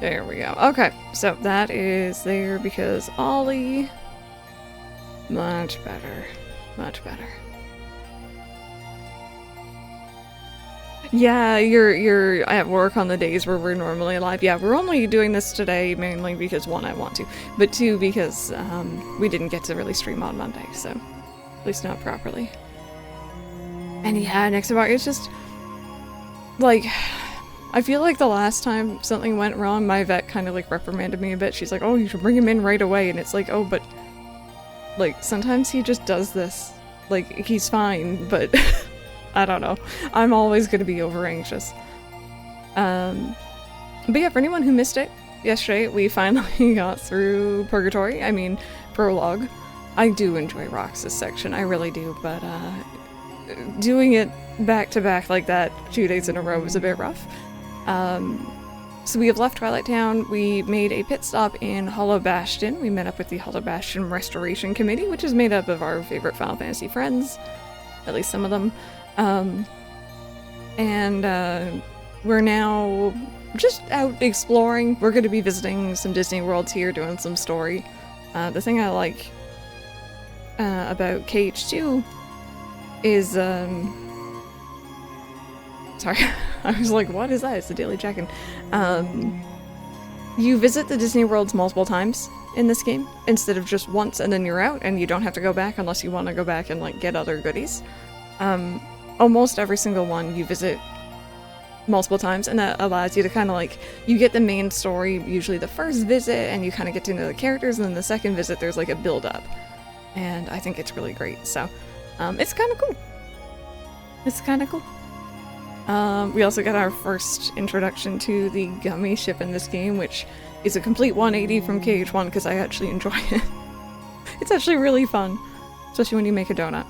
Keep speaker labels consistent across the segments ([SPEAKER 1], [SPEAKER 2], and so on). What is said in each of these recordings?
[SPEAKER 1] There we go. Okay, so that is there because Ollie... Much better. Much better. Yeah, you're at work on the days where we're normally live. Yeah, we're only doing this today mainly because, one, I want to, but two, because we didn't get to really stream on Monday, so at least not properly. And yeah, next about it's just like, I feel like the last time something went wrong, my vet kind of like reprimanded me a bit. She's like, "Oh, you should bring him in right away," and it's like, oh, but like sometimes he just does this. Like, he's fine, but I don't know. I'm always gonna be over anxious. But yeah, for anyone who missed it, yesterday we finally got through Purgatory. I mean, Prologue. I do enjoy Rox's section, I really do, but doing it back to back like that 2 days in a row was a bit rough. So we have left Twilight Town. We made a pit stop in Hollow Bastion. We met up with the Hollow Bastion Restoration Committee, which is made up of our favorite Final Fantasy friends, at least some of them. We're now just out exploring. We're going to be visiting some Disney Worlds here, doing some story. The thing I like about KH2 is, sorry, I was like, what is that? It's the daily check-in. You visit the Disney Worlds multiple times in this game, instead of just once and then you're out, and you don't have to go back unless you want to go back and, like, get other goodies. Almost every single one you visit multiple times, and that allows you to kind of, like, you get the main story usually the first visit, and you kind of get to know the characters, and then the second visit there's, like, a build-up. And I think it's really great, so, it's kind of cool. It's kind of cool. We also got our first introduction to the gummy ship in this game, which is a complete 180 from KH1 because I actually enjoy it. It's actually really fun, especially when you make a donut.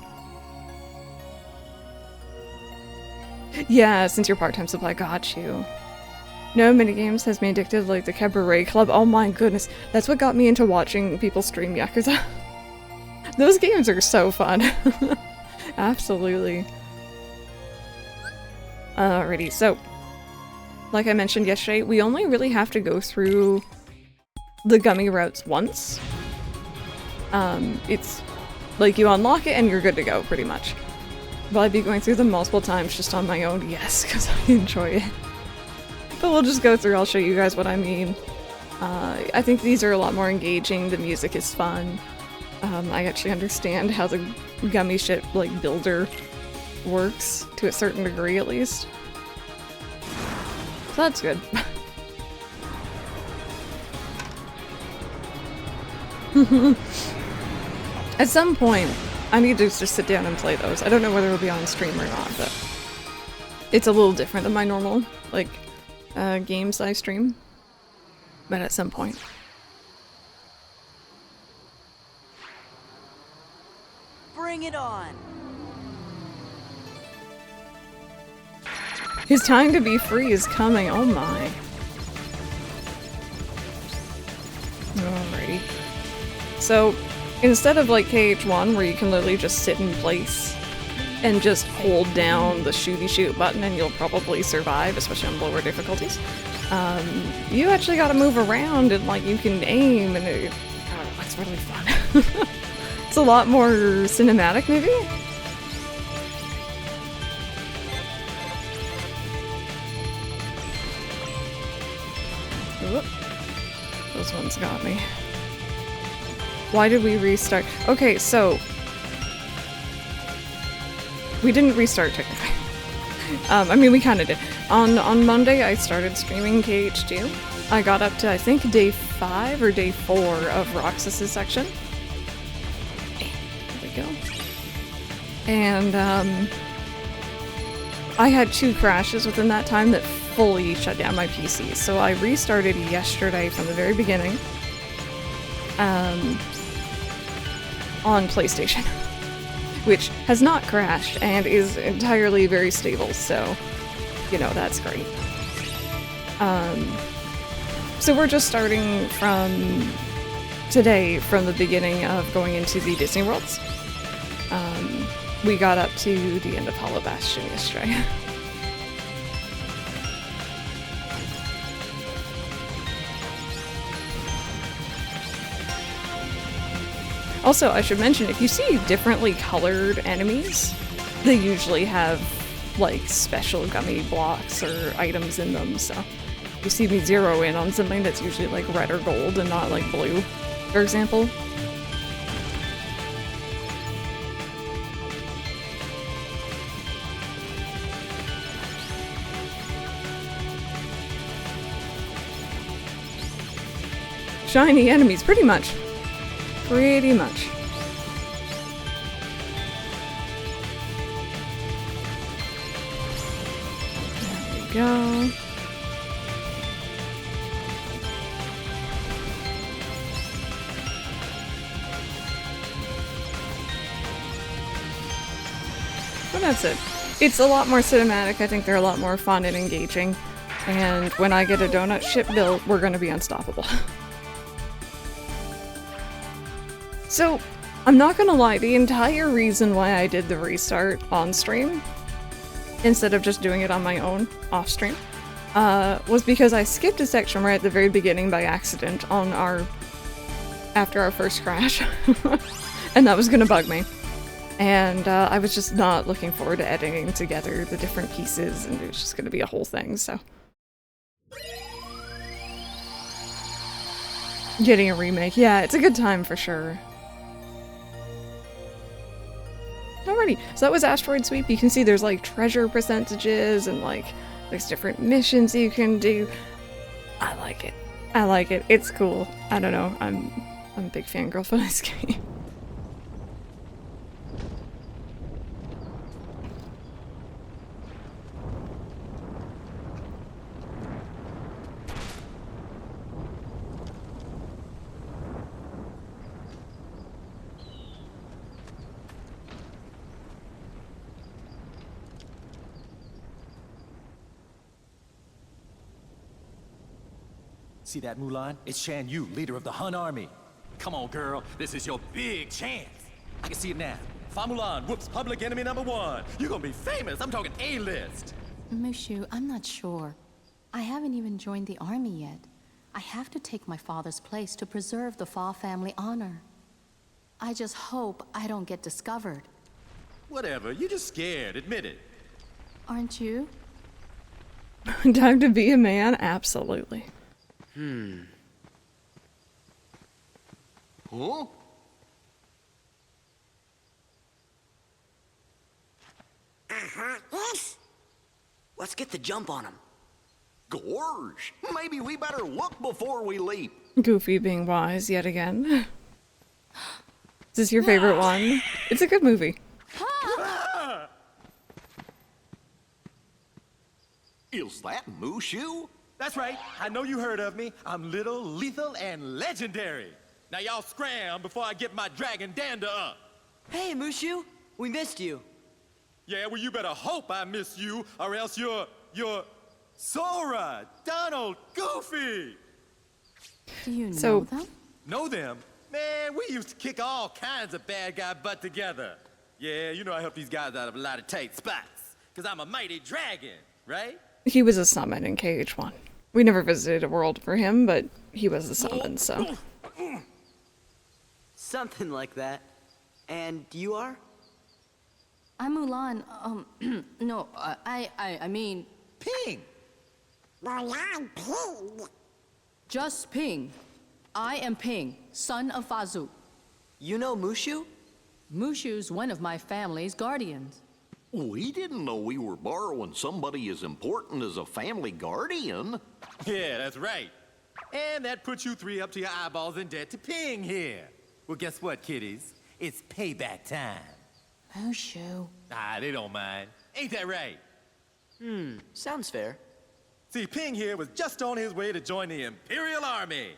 [SPEAKER 1] Yeah, since your part-time supply got you. No minigames has me addicted like the Cabaret Club. Oh my goodness, that's what got me into watching people stream Yakuza. Those games are so fun. Absolutely. Alrighty, so, like I mentioned yesterday, we only really have to go through the gummy routes once. It's like you unlock it and you're good to go, pretty much. Will I be going through them multiple times just on my own? Yes, because I enjoy it. But we'll just go through, I'll show you guys what I mean. I think these are a lot more engaging, the music is fun. I actually understand how the gummy ship, like, builder works, to a certain degree at least. So that's good. At some point, I need to just sit down and play those. I don't know whether it'll be on stream or not, but it's a little different than my normal, like, games I stream. But at some point.
[SPEAKER 2] Bring it on!
[SPEAKER 1] His time to be free is coming, oh my. Alrighty. So, instead of like KH1 where you can literally just sit in place and just hold down the shooty shoot button and you'll probably survive, especially on lower difficulties, you actually gotta move around and like you can aim and it's really fun. It's a lot more cinematic maybe? Whoop. Those ones got me. Why did we restart? Okay, so we didn't restart technically. I mean, we kind of did. On Monday, I started streaming KH2. I got up to, I think, day 5 or day 4 of Roxas's section. There we go. And, I had 2 crashes within that time that fully shut down my PC, so I restarted yesterday from the very beginning, on PlayStation, which has not crashed and is entirely very stable, so, you know, that's great. So we're just starting from today, from the beginning of going into the Disney Worlds. We got up to the end of Hollow Bastion yesterday. Also, I should mention, if you see differently colored enemies, they usually have, like, special gummy blocks or items in them, so you see me zero in on something that's usually, like, red or gold and not, like, blue, for example. Shiny enemies, pretty much. Pretty much. There we go. But that's it. It's a lot more cinematic. I think they're a lot more fun and engaging. And when I get a donut ship built, we're gonna be unstoppable. So, I'm not gonna lie, the entire reason why I did the restart on stream, instead of just doing it on my own, off stream, was because I skipped a section right at the very beginning by accident on after our first crash. And that was gonna bug me. And I was just not looking forward to editing together the different pieces, and it was just gonna be a whole thing, so. Getting a remake, yeah, it's a good time for sure. Alrighty, so that was Asteroid Sweep. You can see there's like treasure percentages and like there's different missions you can do. I like it. I like it. It's cool. I don't know. I'm a big fangirl for this game.
[SPEAKER 3] See that, Mulan? It's Shan Yu, leader of the Hun army. Come on, girl. This is your big chance. I can see it now. Fa Mulan whoops public enemy #1. You're gonna be famous. I'm talking A-list.
[SPEAKER 4] Mushu, I'm not sure. I haven't even joined the army yet. I have to take my father's place to preserve the Fa family honor. I just hope I don't get discovered.
[SPEAKER 3] Whatever. You're just scared. Admit it.
[SPEAKER 4] Aren't you?
[SPEAKER 1] Time to be a man? Absolutely.
[SPEAKER 5] Huh?
[SPEAKER 2] Yes. Let's get the jump on him.
[SPEAKER 5] Gorge, maybe we better look before we leap.
[SPEAKER 1] Goofy being wise yet again. Is this your favorite one? It's a good movie.
[SPEAKER 5] Is that Mushu?
[SPEAKER 3] That's right. I know you heard of me. I'm little, lethal, and legendary. Now y'all scram before I get my dragon dander up.
[SPEAKER 2] Hey, Mushu. We missed you.
[SPEAKER 3] Yeah, well, you better hope I miss you, or else you're Sora, Donald, Goofy.
[SPEAKER 4] Do you know
[SPEAKER 1] So-
[SPEAKER 4] them?
[SPEAKER 3] Know them? Man, we used to kick all kinds of bad guy butt together. Yeah, you know I help these guys out of a lot of tight spots, because I'm a mighty dragon, right?
[SPEAKER 1] He was a summon in KH1. We never visited a world for him, but he was a summon, so.
[SPEAKER 2] Something like that. And you are?
[SPEAKER 4] I'm Mulan. No, I mean,
[SPEAKER 3] Ping!
[SPEAKER 6] Mulan Ping.
[SPEAKER 4] just Ping. I am Ping, son of Fazu.
[SPEAKER 2] You know Mushu?
[SPEAKER 4] Mushu's one of my family's guardians.
[SPEAKER 5] We didn't know we were borrowing somebody as important as a family guardian.
[SPEAKER 3] Yeah, that's right. And that puts you three up to your eyeballs in debt to Ping here. Well, guess what, kiddies? It's payback time.
[SPEAKER 4] Mushu.
[SPEAKER 3] Ah, they don't mind. Ain't that right?
[SPEAKER 2] Sounds fair.
[SPEAKER 3] See, Ping here was just on his way to join the Imperial Army.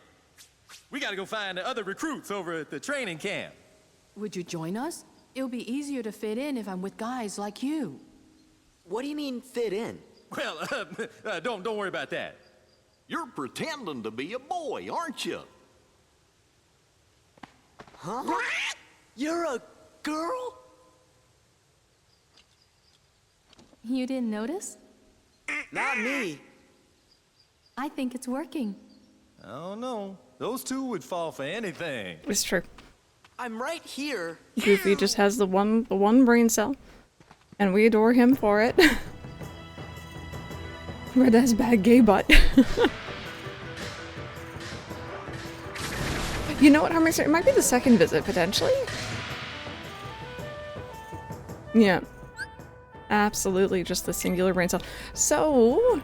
[SPEAKER 3] We gotta go find the other recruits over at the training camp.
[SPEAKER 4] Would you join us? It'll be easier to fit in if I'm with guys like you.
[SPEAKER 2] What do you mean fit in?
[SPEAKER 3] Well, don't worry about that.
[SPEAKER 5] You're pretending to be a boy, aren't you?
[SPEAKER 2] Huh? You're a girl?
[SPEAKER 4] You didn't notice?
[SPEAKER 2] Not me.
[SPEAKER 4] I think it's working.
[SPEAKER 3] I don't know. Those two would fall for anything.
[SPEAKER 1] It's true.
[SPEAKER 2] I'm right here.
[SPEAKER 1] Goofy just has the one brain cell, and we adore him for it. Red has bad gay butt. You know what, Harmixer? It might be the second visit, potentially. Yeah. Absolutely, just the singular brain cell. So,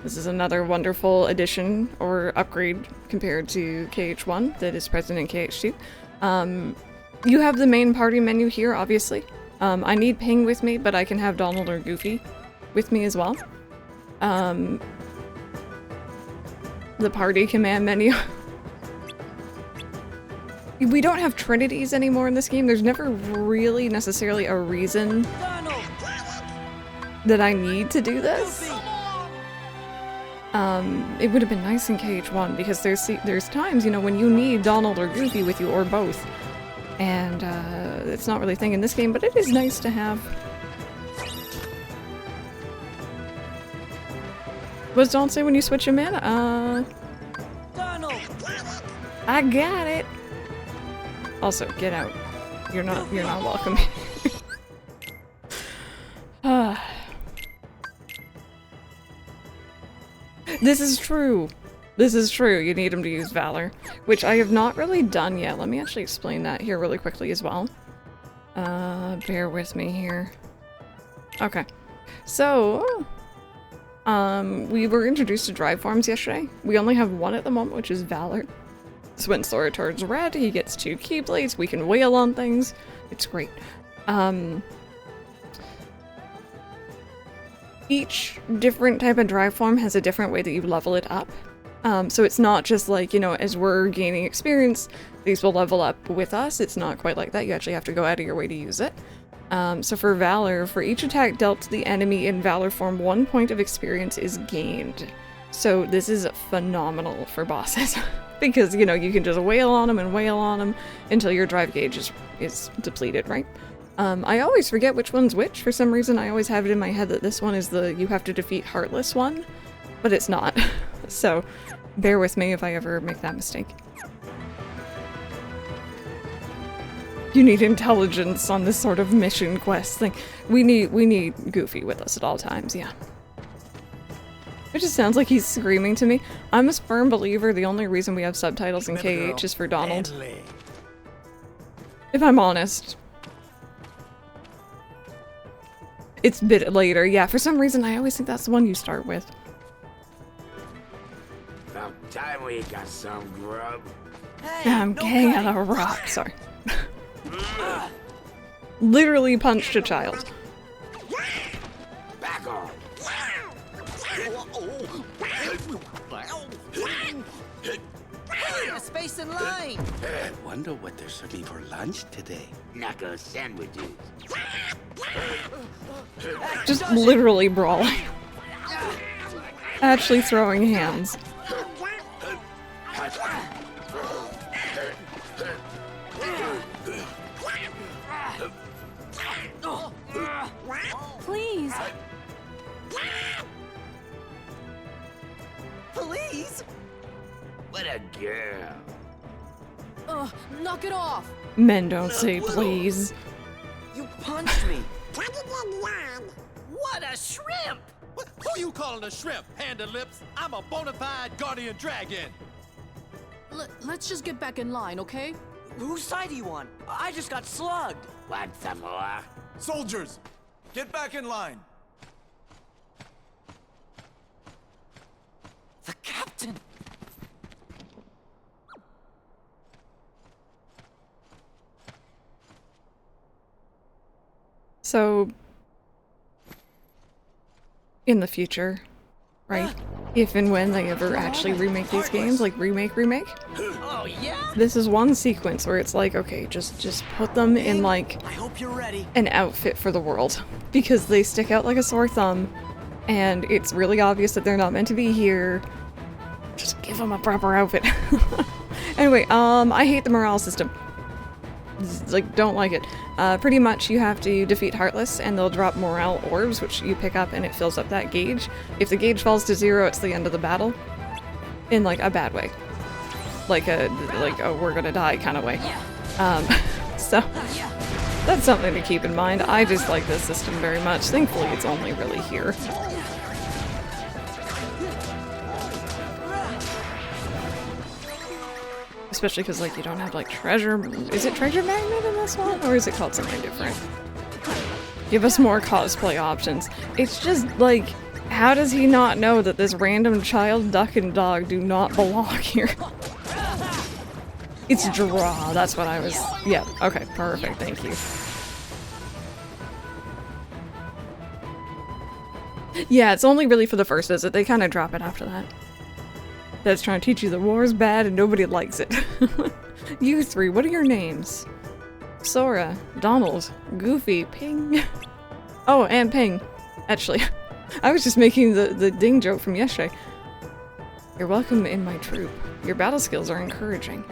[SPEAKER 1] this is another wonderful addition or upgrade compared to KH1 that is present in KH2. You have the main party menu here, obviously. I need Ping with me, but I can have Donald or Goofy with me as well. The party command menu. We don't have trinities anymore in this game. There's never really necessarily a reason that I need to do this. It would have been nice in KH1 because there's times, you know, when you need Donald or Goofy with you or both. And it's not really a thing in this game, but it is nice to have. What does Donald say when you switch him in?
[SPEAKER 2] Donald!
[SPEAKER 1] I got it. Also, get out. You're not welcome. This is true. This is true. You need him to use Valor, which I have not really done yet. Let me actually explain that here really quickly as well. Bear with me here. Okay. So, we were introduced to drive forms yesterday. We only have one at the moment, which is Valor. So when Sora turns red, he gets 2 Keyblades. We can wail on things. It's great. Each different type of drive form has a different way that you level it up. So it's not just like, you know, as we're gaining experience, these will level up with us. It's not quite like that. You actually have to go out of your way to use it. So for Valor, for each attack dealt to the enemy in Valor form, 1 point of experience is gained. So this is phenomenal for bosses. Because, you know, you can just wail on them until your drive gauge is depleted, right? I always forget which one's which. For some reason, I always have it in my head that this one is the you have to defeat Heartless one, but it's not. So, bear with me if I ever make that mistake. You need intelligence on this sort of mission quest thing. We need Goofy with us at all times, yeah. It just sounds like he's screaming to me. I'm a firm believer the only reason we have subtitles in KH is for Donald. If I'm honest. It's a bit later, yeah. For some reason, I always think that's the one you start with.
[SPEAKER 7] About time we got some grub.
[SPEAKER 2] Hey,
[SPEAKER 1] I'm
[SPEAKER 2] no
[SPEAKER 1] gang
[SPEAKER 2] cutting.
[SPEAKER 1] out of a rock, sorry. Literally punched a child.
[SPEAKER 7] Back off.
[SPEAKER 2] A space in line.
[SPEAKER 8] I wonder what they're serving for lunch today.
[SPEAKER 7] Knuckle sandwiches.
[SPEAKER 1] Just literally brawling. Actually throwing hands.
[SPEAKER 4] Please.
[SPEAKER 2] Please?
[SPEAKER 7] What a girl.
[SPEAKER 4] Knock it off.
[SPEAKER 1] Men don't say please.
[SPEAKER 2] You punched me.
[SPEAKER 6] Cut it in line.
[SPEAKER 2] What a shrimp!
[SPEAKER 3] Who you calling a shrimp, Panda Lips? I'm a bona fide guardian dragon.
[SPEAKER 4] Let's just get back in line, okay?
[SPEAKER 2] Whose side are you on? I just got slugged.
[SPEAKER 7] Want some more?
[SPEAKER 9] Soldiers, get back in line.
[SPEAKER 2] The captain.
[SPEAKER 1] So, in the future, right? If and when they ever actually remake these games, like remake,
[SPEAKER 2] Oh yeah?
[SPEAKER 1] this is one sequence where it's like, okay, just put them in like
[SPEAKER 2] I hope you're ready.
[SPEAKER 1] an outfit for the world. Because they stick out like a sore thumb, and it's really obvious that they're not meant to be here. Just give them a proper outfit. Anyway, I hate the morale system. Like, don't like it. Pretty much you have to defeat Heartless and they'll drop morale orbs, which you pick up and it fills up that gauge. If the gauge falls to 0, it's the end of the battle. In like a bad way. Like a we're gonna die kind of way. So that's something to keep in mind. I just like this system very much. Thankfully, it's only really here. Especially because, like, you don't have, like, treasure... Is it treasure magnet in this one? Or is it called something different? Give us more cosplay options. It's just, like, how does he not know that this random child duck and dog do not belong here? It's draw. That's what I was... Yeah, okay, perfect. Thank you. Yeah, it's only really for the first visit. They kind of drop it after that. That's trying to teach you the war is bad and nobody likes it. You three, what are your names? Sora, Donald, Goofy, Ping. Oh, and Ping. Actually, I was just making the ding joke from yesterday. You're welcome in my troop. Your battle skills are encouraging.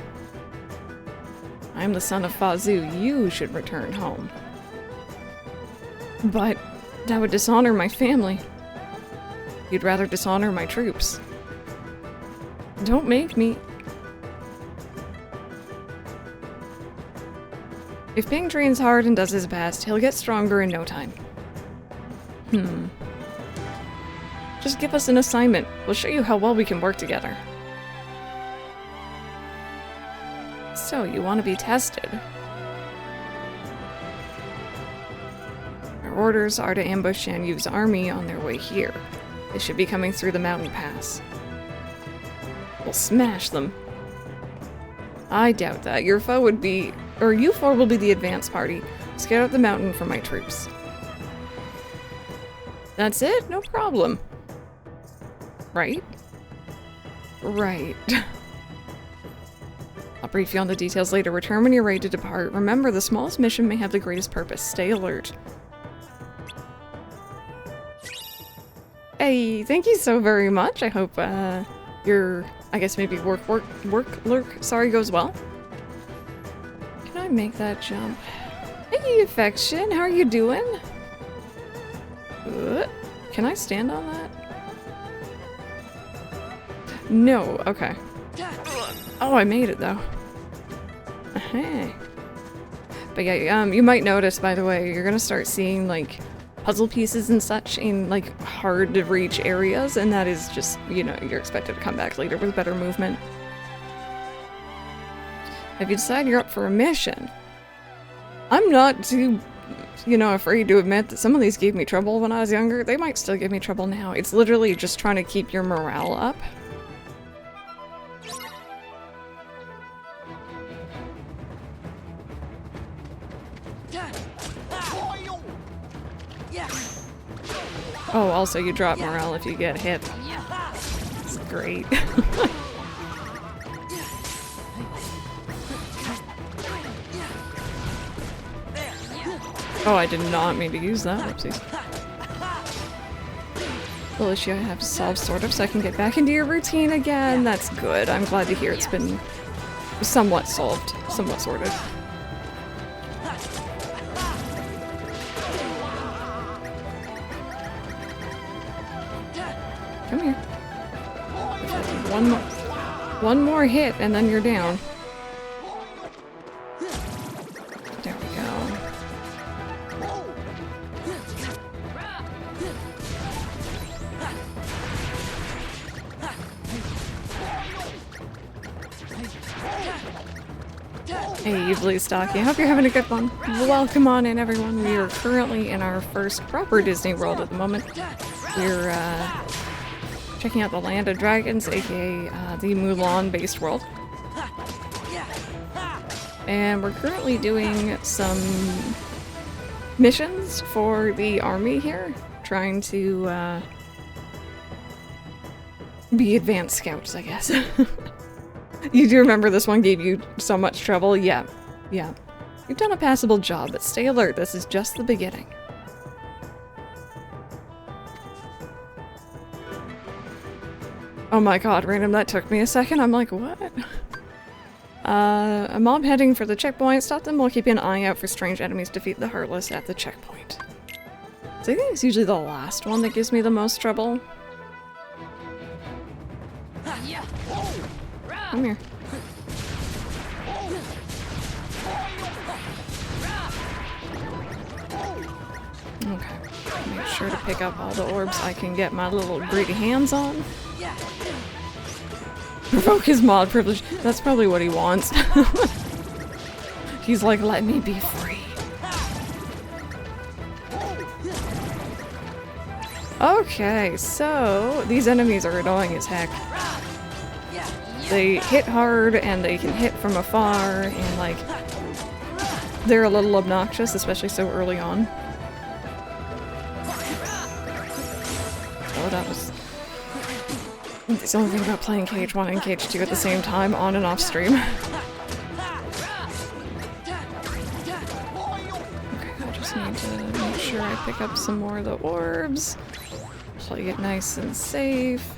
[SPEAKER 1] I am the son of Fazu. You should return home. But that would dishonor my family. You'd rather dishonor my troops. Don't make me. If Ping trains hard and does his best, he'll get stronger in no time. Just give us an assignment. We'll show you how well we can work together. So, you want to be tested? Our orders are to ambush Shan Yu's army on their way here. They should be coming through the mountain pass. We'll smash them. I doubt that. Your foe would be... Or you four will be the advance party. Scout out the mountain for my troops. That's it? No problem. Right? Right. I'll brief you on the details later. Return when you're ready to depart. Remember, the smallest mission may have the greatest purpose. Stay alert. Hey, thank you so very much. I hope your, I guess maybe work lurk, sorry, goes well. Can I make that jump? Hey, Affection, how are you doing? Can I stand on that? No, okay. Oh, I made it though. Hey. But yeah, you might notice, by the way, you're gonna start seeing like puzzle pieces and such in like hard to reach areas, and that is just, you know, you're expected to come back later with better movement. If you decide you're up for a mission, I'm not too, you know, afraid to admit that some of these gave me trouble when I was younger. They might still give me trouble now. It's literally just trying to keep your morale up. Oh, also you drop morale if you get hit. It's great. Oh, I did not mean to use that. Whoopsies. Well, issue I have to solve, sort of, so I can get back into your routine again. That's good. I'm glad to hear it's been somewhat solved, somewhat sorted. Come here. One more hit and then you're down. There we go. Hey, BlueSky. I hope you're having a good one. Welcome on in, everyone. We are currently in our first proper Disney World at the moment. We're checking out the Land of Dragons, aka the Mulan-based world. And we're currently doing some missions for the army here, trying to be advanced scouts, I guess. You do remember this one gave you so much trouble? Yeah. You've done a passable job, but stay alert. This is just the beginning. Oh my god, random, that took me a second. I'm like, what? A mob heading for the checkpoint. Stop them while keeping an eye out for strange enemies. Defeat the Heartless at the checkpoint. So I think it's usually the last one that gives me the most trouble. Come here. Okay. Make sure to pick up all the orbs I can get my little greedy hands on. Provoke his mod privilege. That's probably what he wants. He's like, let me be free. Okay, so these enemies are annoying as heck. They hit hard and they can hit from afar and like they're a little obnoxious, especially so early on. Oh, that was... It's the only thing about playing Cage 1 and Cage 2 at the same time, on and off stream. Okay, I just need to make sure I pick up some more of the orbs. Play it nice and safe.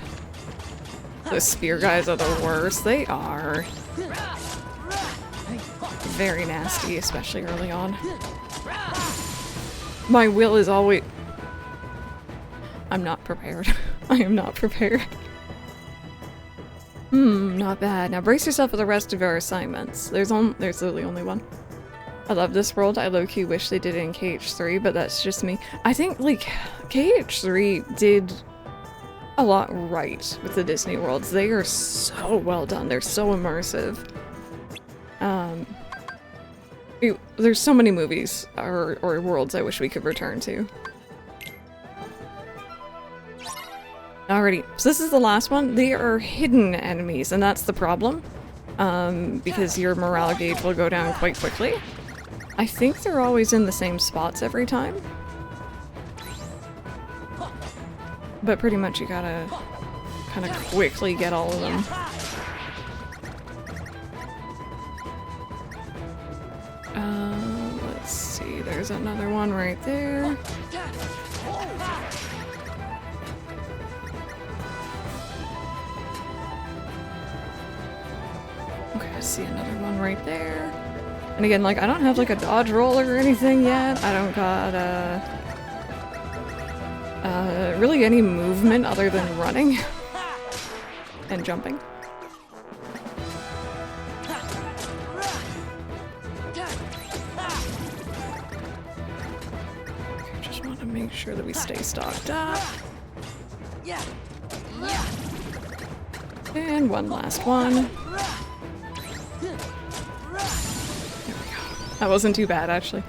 [SPEAKER 1] Those spear guys are the worst. They are. Very nasty, especially early on. My will is always... I'm not prepared. I am not prepared. Not bad. Now brace yourself for the rest of our assignments. There's literally only one. I love this world. I low-key wish they did it in KH3, but that's just me. I think, like, KH3 did a lot right with the Disney worlds. They are so well done. They're so immersive. There's so many movies or worlds I wish we could return to. Alrighty, so this is the last one. They are hidden enemies, and that's the problem. Because your morale gauge will go down quite quickly. I think they're always in the same spots every time. But pretty much you gotta kind of quickly get all of them. Let's see, there's another one right there. Okay, I see another one right there. And again, like, I don't have like a dodge roller or anything yet. I don't got really any movement other than running and jumping. Okay, just want to make sure that we stay stocked up. And one last one. That wasn't too bad, actually.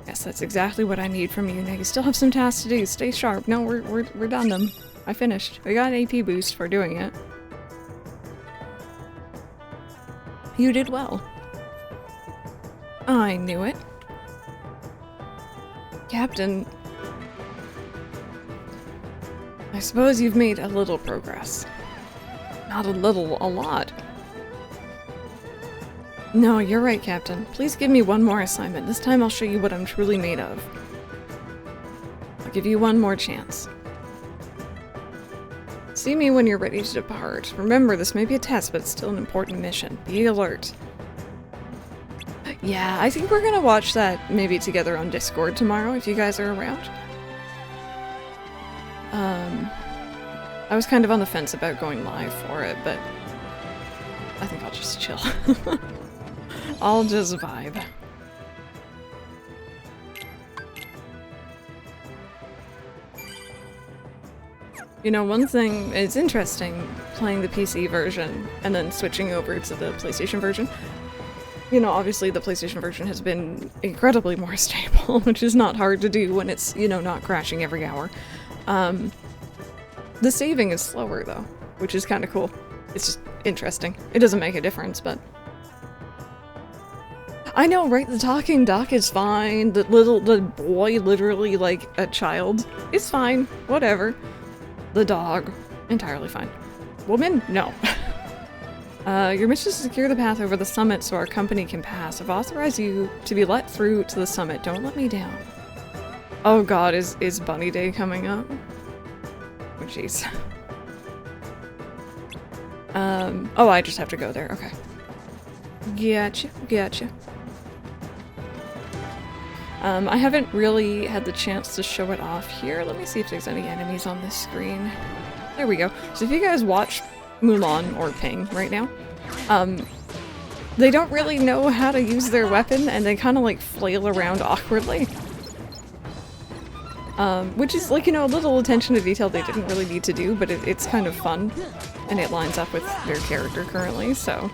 [SPEAKER 1] Yes, that's exactly what I need from you. Now you still have some tasks to do. Stay sharp. No, we're done them. I finished. We got an AP boost for doing it. You did well. I knew it. Captain, I suppose you've made a little progress. Not a little, a lot. No, you're right, Captain. Please give me one more assignment. This time I'll show you what I'm truly made of. I'll give you one more chance. See me when you're ready to depart. Remember, this may be a test, but it's still an important mission. Be alert. Yeah, I think we're gonna watch that maybe together on Discord tomorrow, if you guys are around. I was kind of on the fence about going live for it, but I think I'll just chill. I'll just vibe. You know, one thing is interesting playing the PC version and then switching over to the PlayStation version. You know, obviously the PlayStation version has been incredibly more stable, which is not hard to do when it's, you know, not crashing every hour. The saving is slower though, which is kind of cool. It's just interesting. It doesn't make a difference, but... I know, right? The talking duck is fine. The boy, literally like a child, is fine. Whatever. The dog, entirely fine. Woman? No. Your mission is to secure the path over the summit so our company can pass. I've authorized you to be let through to the summit. Don't let me down. Oh god, is Bunny Day coming up? Oh jeez. Oh, I just have to go there. Okay. Gotcha. I haven't really had the chance to show it off here. Let me see if there's any enemies on this screen. There we go. So if you guys watch Mulan or Ping right now. They don't really know how to use their weapon, and they kind of like flail around awkwardly. Which is like, you know, a little attention to detail they didn't really need to do, but it's kind of fun, and it lines up with their character currently, so.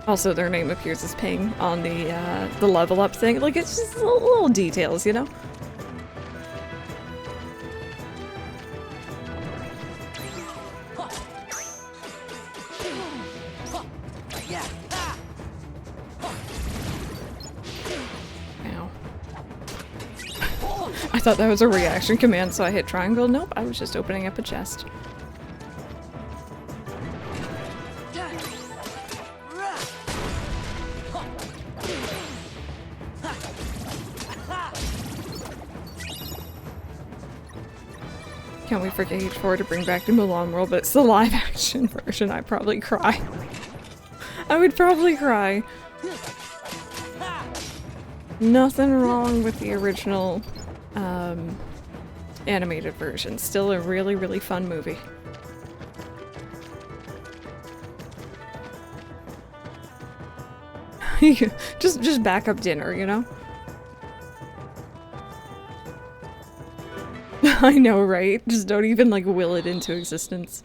[SPEAKER 1] Also, their name appears as Ping on the level up thing. Like, it's just little details, you know? I thought that was a reaction command, so I hit triangle. Nope, I was just opening up a chest. Can't wait for Gage 4 to bring back the Mulan world, but it's the live action version. I'd probably cry. I would probably cry. Nothing wrong with the original animated version. Still a really, really fun movie. just back up dinner, you know? I know, right? Just don't even like will it into existence.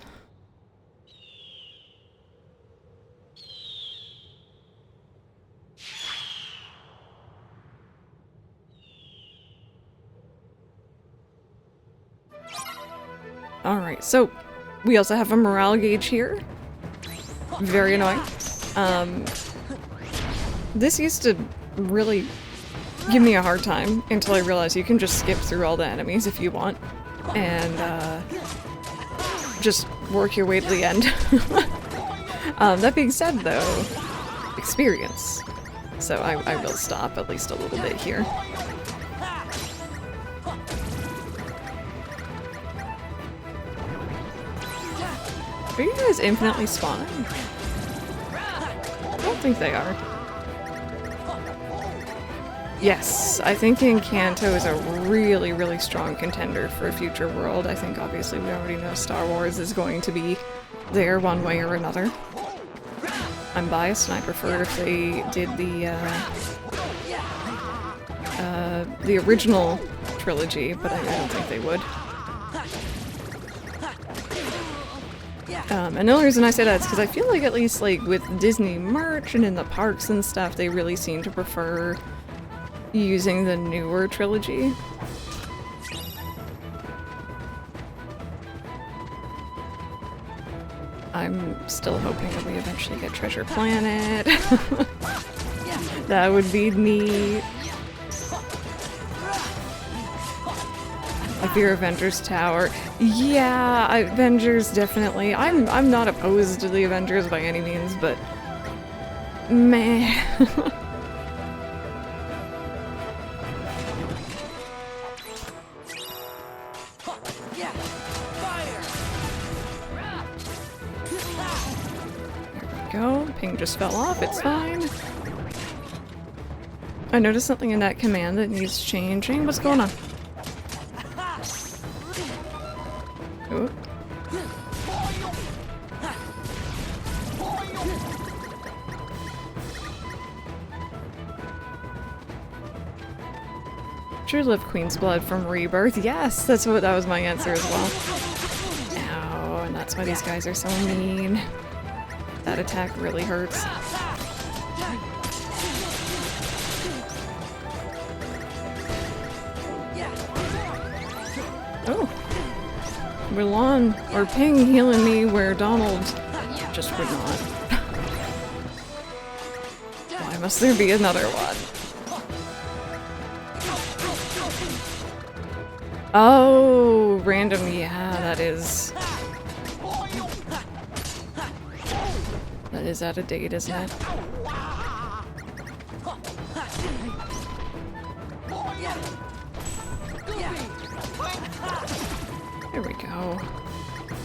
[SPEAKER 1] Alright, so we also have a morale gauge here. Very annoying. This used to really give me a hard time until I realized you can just skip through all the enemies if you want. And just work your way to the end. That being said though, experience. So I will stop at least a little bit here. Are you guys infinitely spawning? I don't think they are. Yes, I think Encanto is a really, really strong contender for a future world. I think obviously we already know Star Wars is going to be there one way or another. I'm biased and I prefer if they did the original trilogy, but I don't think they would. And the only reason I say that is because I feel like at least like with Disney merch and in the parks and stuff, they really seem to prefer using the newer trilogy. I'm still hoping that we eventually get Treasure Planet. That would be neat. I fear Avengers Tower. Yeah, Avengers definitely. I'm not opposed to the Avengers by any means, but meh. Go. Ping just fell off, it's fine. I noticed something in that command that needs changing. What's going on? Ooh. Sure love Queen's Blood from Rebirth. Yes, that was my answer as well. Ow, and that's why these guys are so mean. That attack really hurts. Oh. Mulan or Ping healing me where Donald just would not. Why must there be another one? Oh, random, yeah, that is out of date, isn't it? There we go.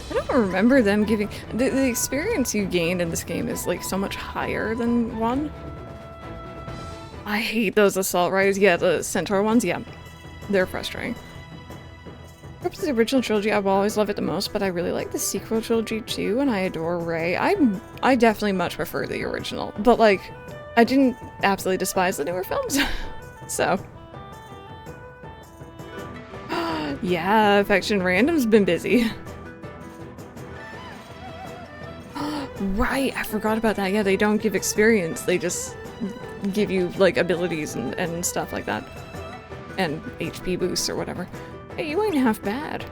[SPEAKER 1] I don't remember them giving... The experience you gained in this game is like so much higher than 1. I hate those assault riders. Yeah, the centaur ones, yeah. They're frustrating. Up to the original trilogy, I will always love it the most, but I really like the sequel trilogy too, and I adore Rey. I definitely much prefer the original, but like, I didn't absolutely despise the newer films, so. Yeah, Affection Random's been busy. Right, I forgot about that. Yeah, they don't give experience, they just give you like abilities and stuff like that. And HP boosts or whatever. Hey, you ain't half bad.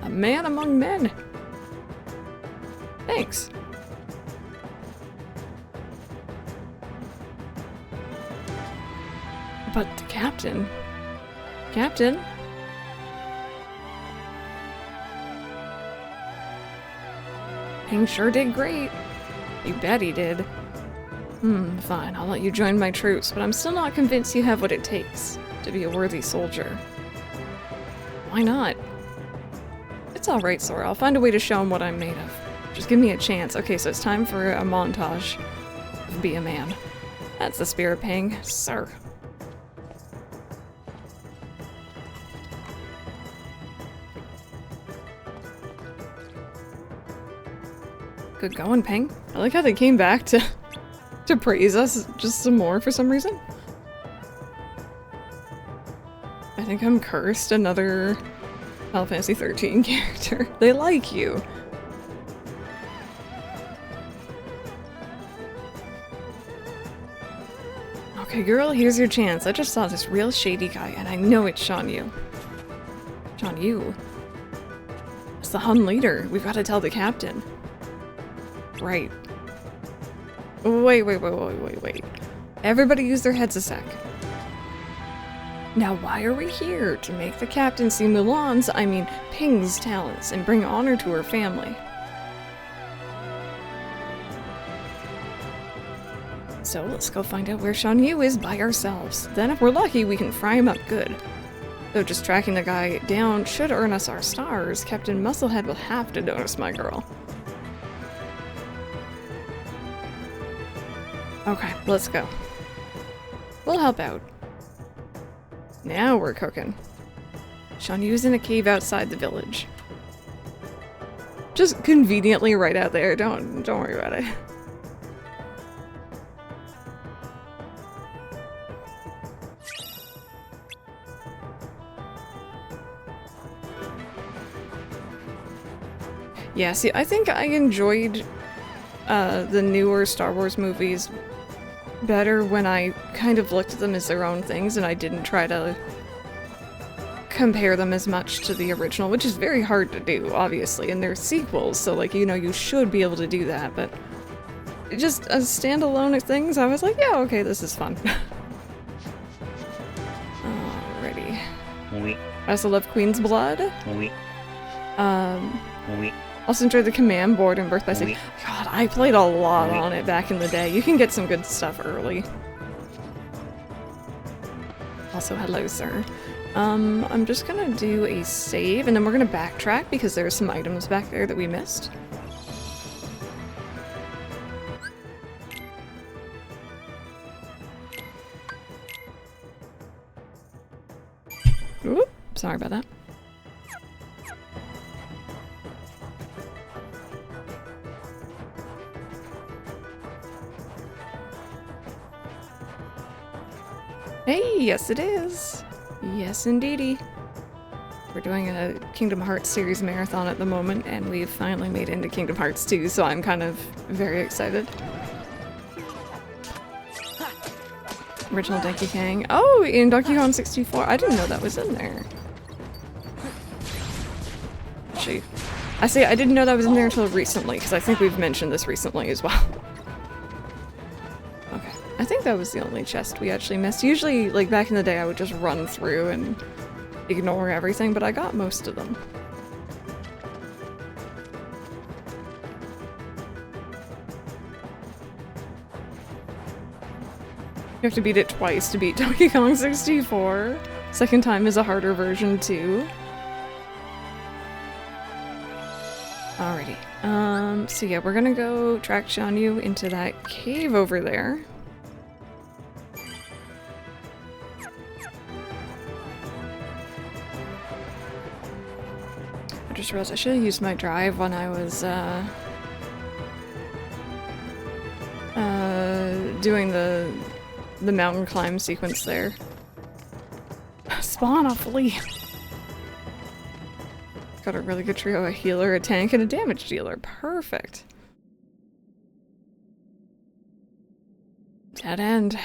[SPEAKER 1] A man among men. Thanks. But the captain... Captain? Ping sure did great. You bet he did. Fine, I'll let you join my troops, but I'm still not convinced you have what it takes to be a worthy soldier. Why not? It's alright, Sora. I'll find a way to show him what I'm made of. Just give me a chance. Okay, so it's time for a montage of Be a Man. That's the spirit, Ping. Sir. Good going, Ping. I like how they came back to praise us just some more for some reason. I think I'm cursed, another Final Fantasy 13 character. They like you. Okay, girl, here's your chance. I just saw this real shady guy, and I know it's Shan Yu. Shan Yu? It's the Hun leader. We've got to tell the captain. Right. Wait. Everybody use their heads a sec. Now why are we here? To make the captain see Mulan's, I mean Ping's talents and bring honor to her family. So let's go find out where Shan Yu is by ourselves. Then if we're lucky, we can fry him up good. Though just tracking the guy down should earn us our stars, Captain Musclehead will have to notice my girl. Okay, let's go. We'll help out. Now we're cooking. Shan Yu's in a cave outside the village. Just conveniently right out there. Don't worry about it. Yeah, see, I think I enjoyed the newer Star Wars movies better when I kind of looked at them as their own things and I didn't try to compare them as much to the original, which is very hard to do, obviously, and they're sequels, so, like, you know, you should be able to do that, but just as standalone things, I was like, yeah, okay, this is fun. Alrighty. I also love Queen's Blood. Also enjoyed the command board in Birth by Sleep. God, I played a lot on it back in the day. You can get some good stuff early. Also, hello, sir. I'm just gonna do a save, and then we're gonna backtrack because there's some items back there that we missed. Oop, sorry about that. Hey, yes it is. Yes, indeedy. We're doing a Kingdom Hearts series marathon at the moment, and we've finally made it into Kingdom Hearts 2, so I'm kind of very excited. Original Donkey Kong. Oh, in Donkey Kong 64. I didn't know that was in there. Shoot. I say I didn't know that was in there until recently, because I think we've mentioned this recently as well. Okay. I think that was the only chest we actually missed. Usually, like back in the day, I would just run through and ignore everything, but I got most of them. You have to beat it twice to beat Donkey Kong 64. Second time is a harder version too. Alrighty. So yeah, we're gonna go track Shan Yu into that cave over there. I just realized I should have used my drive when I was doing the mountain climb sequence there. Spawn a flea. Got a really good trio: a healer, a tank, and a damage dealer. Perfect. Dead end.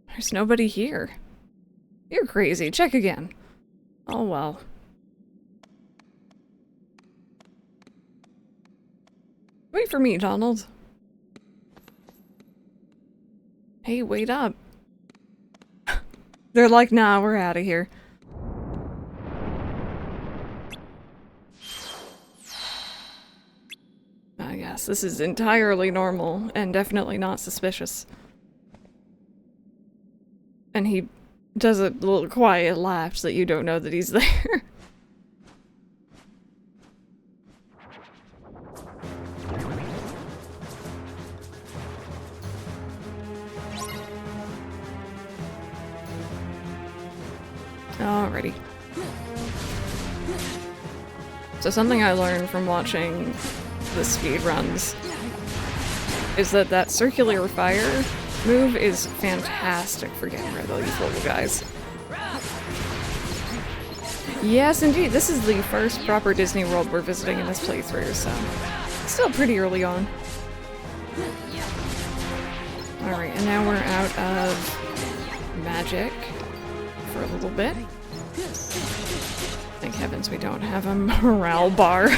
[SPEAKER 1] There's nobody here. You're crazy. Check again. Oh well. Wait for me, Donald. Hey, wait up. They're like, nah, we're out of here. Yes, this is entirely normal and definitely not suspicious. And he does a little quiet laugh so that you don't know that he's there. Alrighty. So something I learned from watching the speedruns is that circular fire move is fantastic for getting rid of these little guys. Yes, indeed. This is the first proper Disney World we're visiting in this playthrough, so still pretty early on. Alright, and now we're out of magic for a little bit. Thank heavens we don't have a morale bar.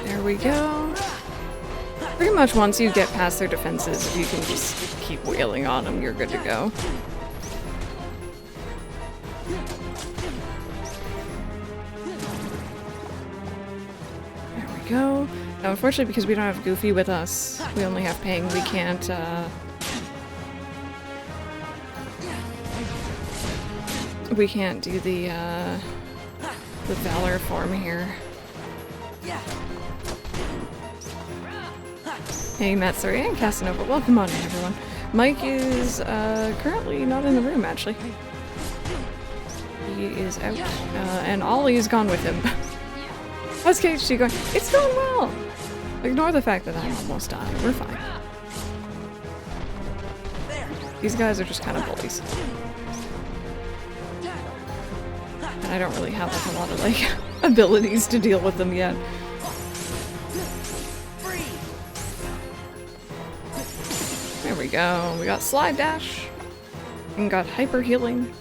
[SPEAKER 1] There we go. Pretty much once you get past their defenses, if you can just keep wailing on them, you're good to go. There we go. Now, unfortunately, because we don't have Goofy with us, we only have Ping, we can't, do the Valor form here. Hey, Matsuri and Casanova, welcome on in, everyone. Mike is currently not in the room, actually. He is out, and Ollie's gone with him. How's KHG going? It's going well! Ignore the fact that I'm almost dying, we're fine. These guys are just kind of bullies. And I don't really have like a lot of like abilities to deal with them yet. There we go. We got Slide Dash. And got Hyper Healing.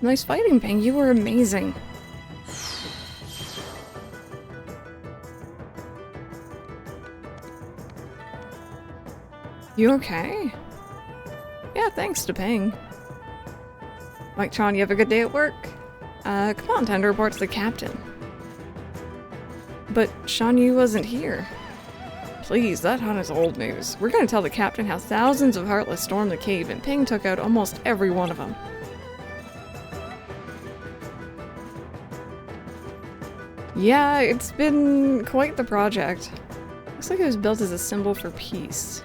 [SPEAKER 1] Nice fighting, Ping. You were amazing. You okay? Yeah, thanks to Ping. Mike Tron, you have a good day at work? Come on, time to report to the captain. But Shan Yu wasn't here. Please, that hunt is old news. We're gonna tell the captain how thousands of Heartless stormed the cave and Ping took out almost every one of them. Yeah, it's been quite the project. Looks like it was built as a symbol for peace.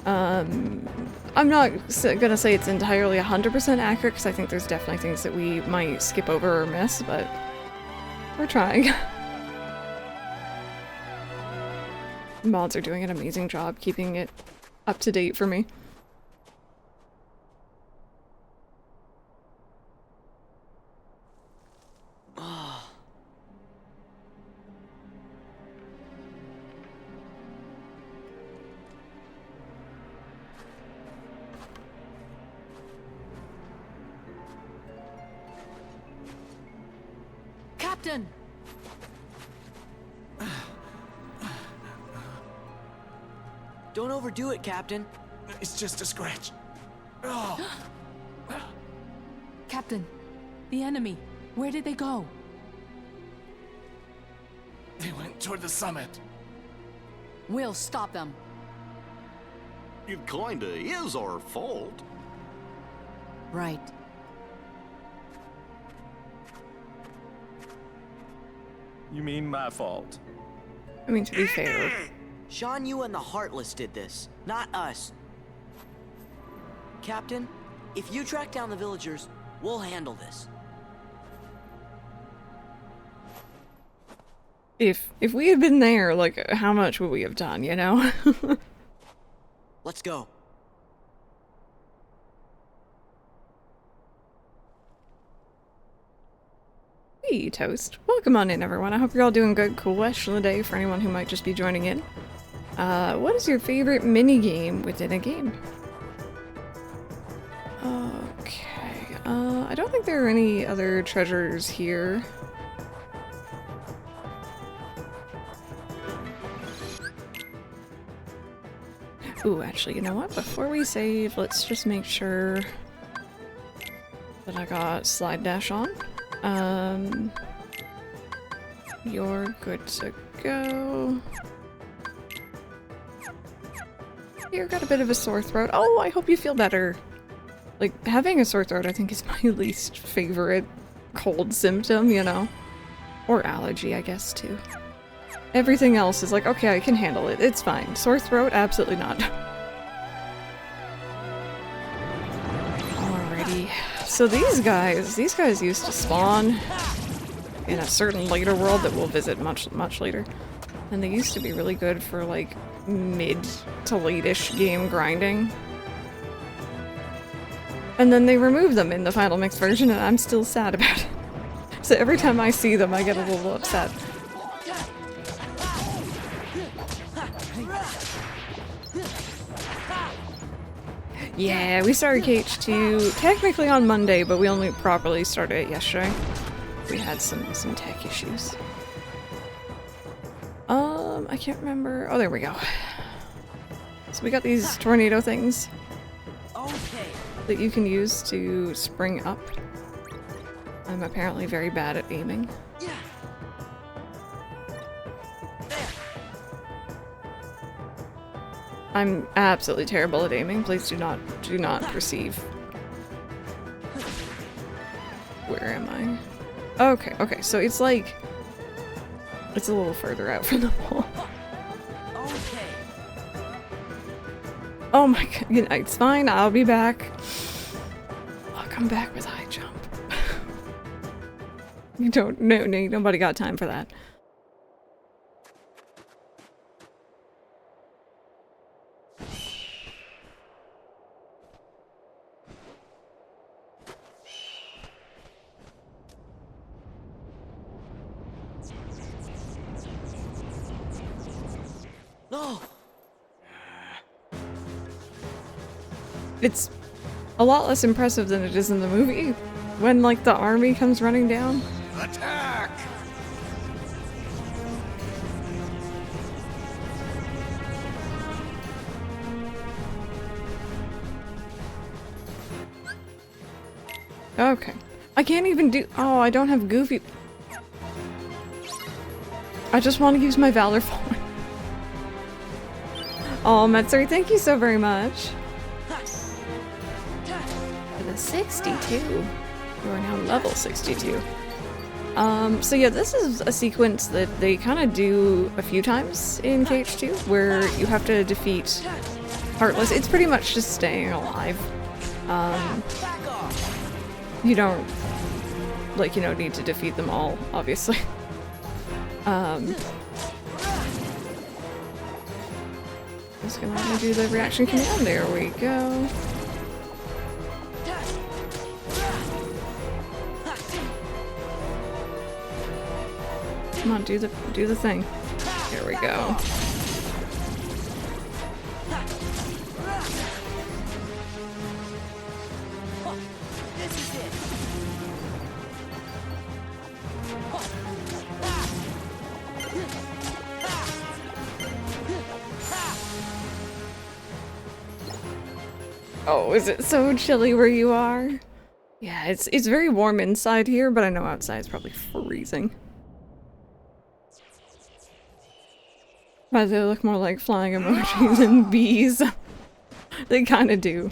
[SPEAKER 1] I'm not gonna say it's entirely 100% accurate because I think there's definitely things that we might skip over or miss, but we're trying. Mods are doing an amazing job keeping it up to date for me.
[SPEAKER 4] Captain!
[SPEAKER 2] Don't overdo it, Captain.
[SPEAKER 9] It's just a scratch. Oh.
[SPEAKER 4] Captain, the enemy, where did they go?
[SPEAKER 9] They went toward the summit.
[SPEAKER 4] We'll stop them.
[SPEAKER 5] It kinda is our fault.
[SPEAKER 4] Right.
[SPEAKER 9] You mean my fault?
[SPEAKER 1] I mean, to be fair.
[SPEAKER 2] Shan Yu and the Heartless did this, not us. Captain, if you track down the villagers, we'll handle this.
[SPEAKER 1] If we had been there, like, how much would we have done, you know?
[SPEAKER 2] Let's go.
[SPEAKER 1] Hey, Toast. Welcome on in, everyone. I hope you're all doing good. Cool question of the day for anyone who might just be joining in. What is your favorite mini-game within a game? Okay, I don't think there are any other treasures here. Ooh, actually, you know what? Before we save, let's just make sure that I got slide dash on. You're good to go. You got a bit of a sore throat. Oh, I hope you feel better. Like, having a sore throat I think is my least favorite cold symptom, you know? Or allergy, I guess, too. Everything else is like, okay, I can handle it. It's fine. Sore throat? Absolutely not. Alrighty. So these guys used to spawn in a certain later world that we'll visit much later. And they used to be really good for, like, mid to late-ish game grinding. And then they removed them in the final mix version, and I'm still sad about it. So every time I see them, I get a little upset. Yeah, we started KH2 technically on Monday, but we only properly started it yesterday. We had some tech issues. I can't remember. Oh, there we go. So we got these tornado things that you can use to spring up. I'm apparently very bad at aiming. I'm absolutely terrible at aiming. Please do not perceive. Where am I? Okay, so it's like... It's a little further out from the wall. Oh my god, you know, it's fine, I'll be back. I'll come back with high jump. You don't, no, nobody got time for that.
[SPEAKER 2] No.
[SPEAKER 1] It's a lot less impressive than it is in the movie, when, like, the army comes running down.
[SPEAKER 9] Attack!
[SPEAKER 1] Okay. I can't even do- oh, I don't have Goofy- I just want to use my Valor forward. Oh, Matsuri, thank you so very much. For the 62. You are now level 62. So yeah, this is a sequence that they kind of do a few times in KH2, where you have to defeat Heartless. It's pretty much just staying alive. You don't, like, you know, need to defeat them all, obviously. Just gonna let me do the reaction command. There we go. Come on, do the thing. Here we go. Oh, is it so chilly where you are? Yeah, it's very warm inside here, but I know outside it's probably freezing. But they look more like flying emojis than bees. They kind of do.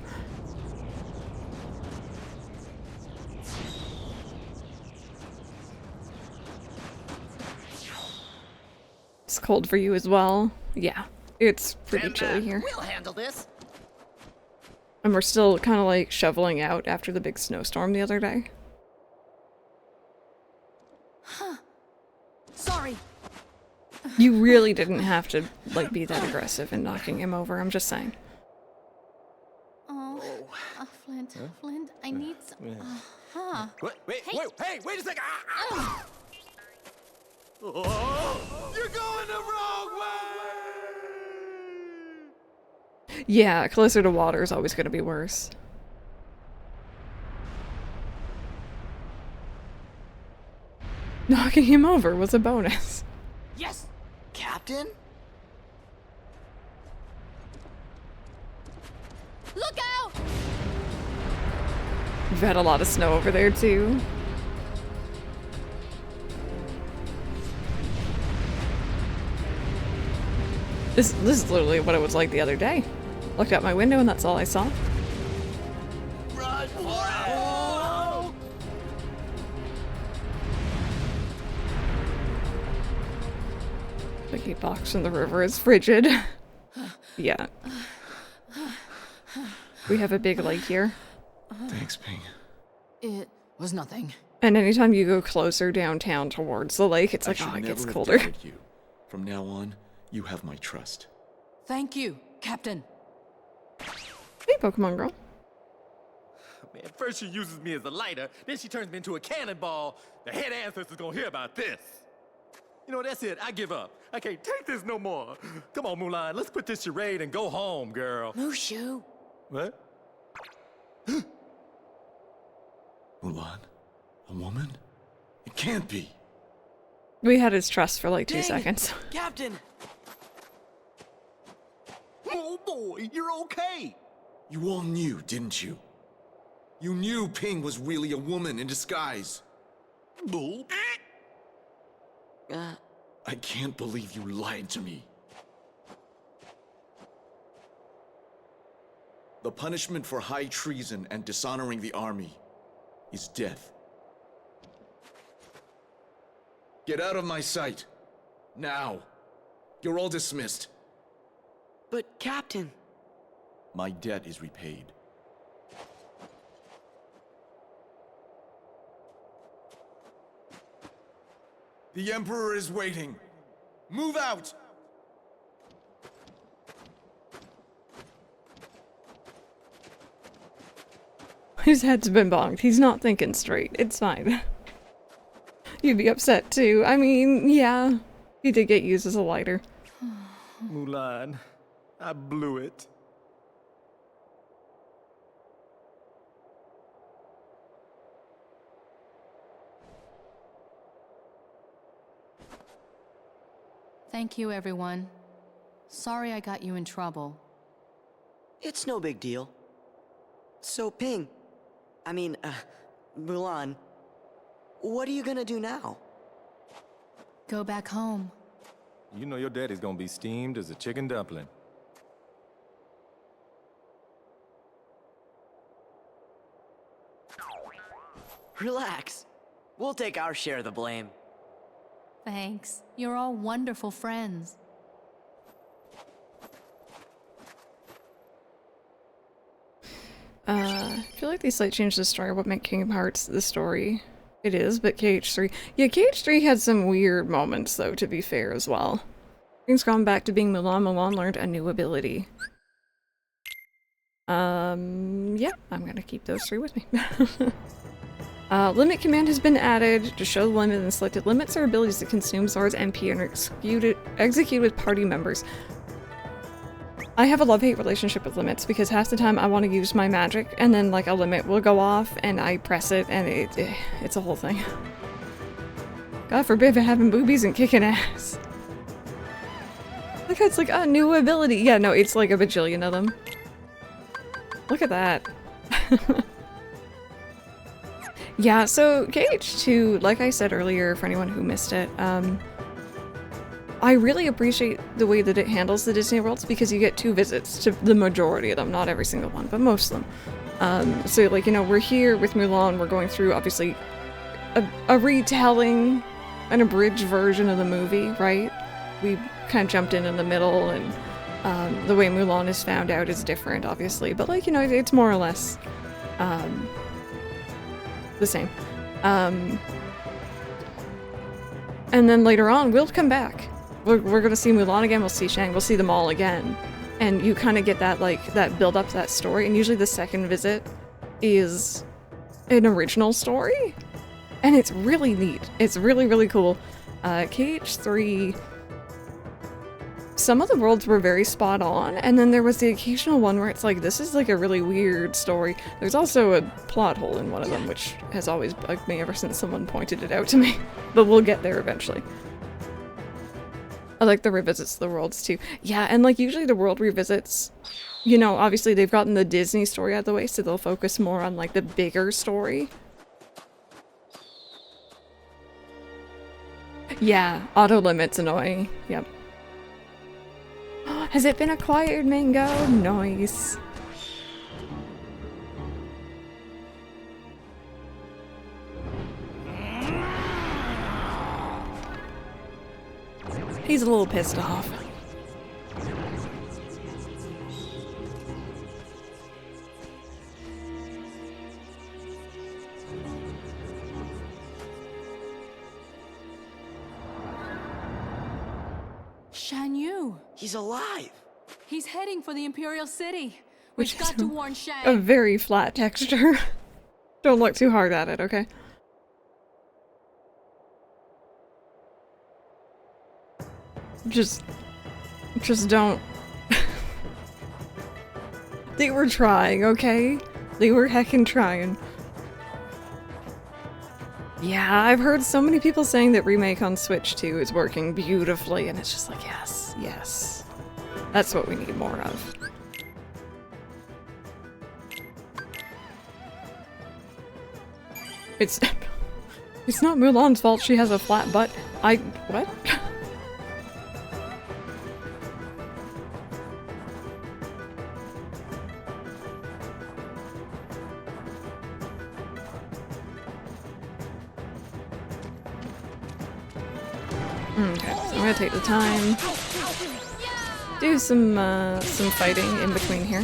[SPEAKER 1] It's cold for you as well. Yeah, it's pretty chilly here.
[SPEAKER 2] We'll handle this.
[SPEAKER 1] And we're still kind of like shoveling out after the big snowstorm the other day.
[SPEAKER 4] Sorry.
[SPEAKER 1] You really didn't have to like be that aggressive in knocking him over, I'm just saying.
[SPEAKER 4] Oh, Flint, Flint, I need some.
[SPEAKER 3] Wait, hey, wait a second! Oh, you're going the wrong way!
[SPEAKER 1] Yeah, closer to water is always going to be worse. Knocking him over was a bonus.
[SPEAKER 2] Yes, Captain.
[SPEAKER 4] Look out!
[SPEAKER 1] We've had a lot of snow over there too. This is literally what it was like the other day. Looked out my window and that's all I saw.
[SPEAKER 2] Run for it!
[SPEAKER 1] Biggie box in the river is frigid. Yeah. We have a big lake here.
[SPEAKER 9] Thanks, Ping.
[SPEAKER 4] It was nothing.
[SPEAKER 1] And anytime you go closer downtown towards the lake, it's like, oh, it gets colder.
[SPEAKER 10] You. From now on, you have my trust.
[SPEAKER 4] Thank you, Captain.
[SPEAKER 1] Hey, Pokemon girl.
[SPEAKER 3] Man, first she uses me as a lighter, then she turns me into a cannonball. The head ancestor's gonna hear about this. You know, that's it. I give up. I can't take this no more. Come on, Mulan. Let's quit this charade and go home, girl.
[SPEAKER 4] Mushu.
[SPEAKER 3] What?
[SPEAKER 10] Mulan? A woman? It can't be.
[SPEAKER 1] We had his trust for like 2
[SPEAKER 2] Dang,
[SPEAKER 1] seconds.
[SPEAKER 2] Captain.
[SPEAKER 5] Oh boy, you're okay.
[SPEAKER 10] You all knew, didn't you? You knew Ping was really a woman in disguise.
[SPEAKER 5] Bull.
[SPEAKER 10] I can't believe you lied to me. The punishment for high treason and dishonoring the army is death. Get out of my sight. Now. You're all dismissed.
[SPEAKER 2] But Captain.
[SPEAKER 10] My debt is repaid. The Emperor is waiting. Move out!
[SPEAKER 1] His head's been bonked. He's not thinking straight. It's fine. You'd be upset too. I mean, yeah. He did get used as a lighter.
[SPEAKER 3] Mulan, I blew it.
[SPEAKER 4] Thank you, everyone. Sorry I got you in trouble.
[SPEAKER 2] It's no big deal. So, Ping. Mulan. What are you gonna do now?
[SPEAKER 4] Go back home.
[SPEAKER 3] You know your daddy's gonna be steamed as a chicken dumpling.
[SPEAKER 2] Relax. We'll take our share of the blame.
[SPEAKER 4] Thanks. You're all wonderful friends.
[SPEAKER 1] I feel like these slight changes to the story would make Kingdom Hearts the story it is, but KH3... Yeah, KH3 had some weird moments, though, to be fair, as well. Things gone back to being Mulan. Mulan learned a new ability. Yeah, I'm gonna keep those 3 with me. Limit command has been added to show the limit and selected limits or abilities that consume Zora's MP and are executed with party members. I have a love-hate relationship with limits because half the time I want to use my magic and then like a limit will go off and I press it and it's a whole thing. God forbid for having boobies and kicking ass. Look, it's like a new ability. Yeah, no, it's like a bajillion of them. Look at that. Yeah, so KH2, like I said earlier, for anyone who missed it, I really appreciate the way that it handles the Disney worlds because you get 2 visits to the majority of them, not every single one, but most of them. So like, you know, we're here with Mulan, we're going through obviously a retelling, an abridged version of the movie, right? We kind of jumped in the middle, and the way Mulan is found out is different, obviously, but like, you know, it's more or less the same. And then later on, we'll come back. We're gonna see Mulan again, we'll see Shang, we'll see them all again. And you kind of get that, like, that build up to that story, and usually the second visit is an original story. And it's really neat. It's really, really cool. KH3, some of the worlds were very spot on, and then there was the occasional one where it's like, this is like a really weird story. There's also a plot hole in one of them, which has always bugged me ever since someone pointed it out to me. But we'll get there eventually. I like the revisits to the worlds too. Yeah, and like usually the world revisits, you know, obviously they've gotten the Disney story out of the way, so they'll focus more on like the bigger story. Yeah, auto limit's annoying. Yep. Has it been acquired, Mango? Nice. He's a little pissed off.
[SPEAKER 4] Shan Yu!
[SPEAKER 2] He's alive!
[SPEAKER 4] He's heading for the Imperial City.
[SPEAKER 1] Which
[SPEAKER 4] We've got to warn
[SPEAKER 1] a
[SPEAKER 4] Shang.
[SPEAKER 1] very flat texture. Don't look too hard at it, okay? Just don't. They were trying, okay? They were heckin' trying. Yeah, I've heard so many people saying that Remake on Switch 2 is working beautifully, and it's just like, yes, yes. That's what we need more of. It's not Mulan's fault she has a flat butt. What? Okay, so I'm gonna take the time, do some fighting in between here.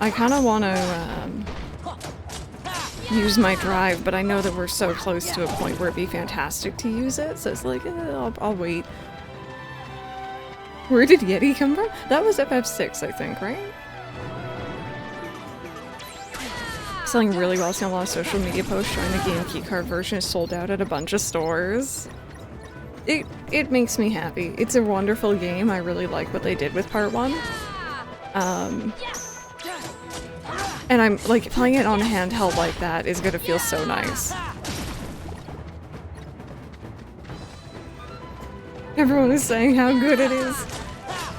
[SPEAKER 1] I kind of want to use my drive, but I know that we're so close to a point where it'd be fantastic to use it, so it's like, I'll wait. Where did Yeti come from? That was FF6, I think, right? Selling really well, seeing a lot of social media posts showing the game keycard version is sold out at a bunch of stores. It makes me happy. It's a wonderful game. I really like what they did with part 1. And I'm like, playing it on handheld like that is gonna feel so nice. Everyone is saying how good it is.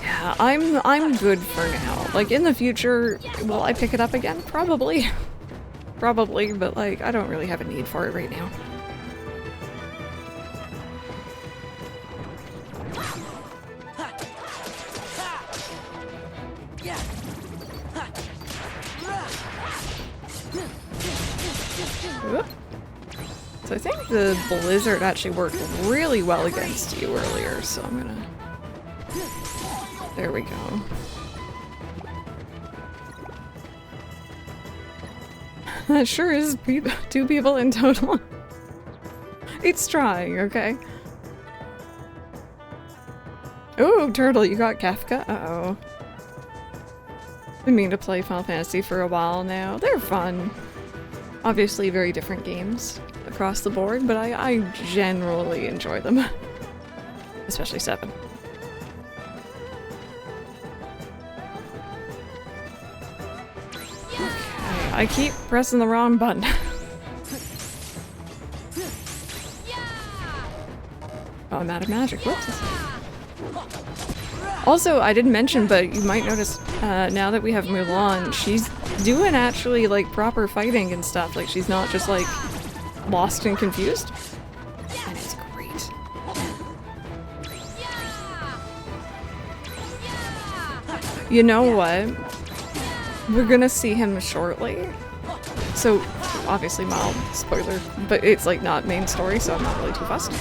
[SPEAKER 1] Yeah, I'm good for now. Like in the future, will I pick it up again? Probably. Probably, but like I don't really have a need for it right now. So I think the blizzard actually worked really well against you earlier, so I'm gonna... There we go. That sure is 2 people in total. It's trying, okay? Oh, Turtle, you got Kafka? Uh-oh. I mean to play Final Fantasy for a while now. They're fun. Obviously very different games across the board, but I generally enjoy them. Especially 7. Okay, I keep pressing the wrong button. Oh, I'm out of magic. Whoops. Also, I didn't mention, but you might notice now that we have Mulan, she's doing actually like proper fighting and stuff. Like she's not just like lost and confused. And it's great. You know what? We're gonna see him shortly. So, obviously mild spoiler, but it's like not main story, so I'm not really too fussed.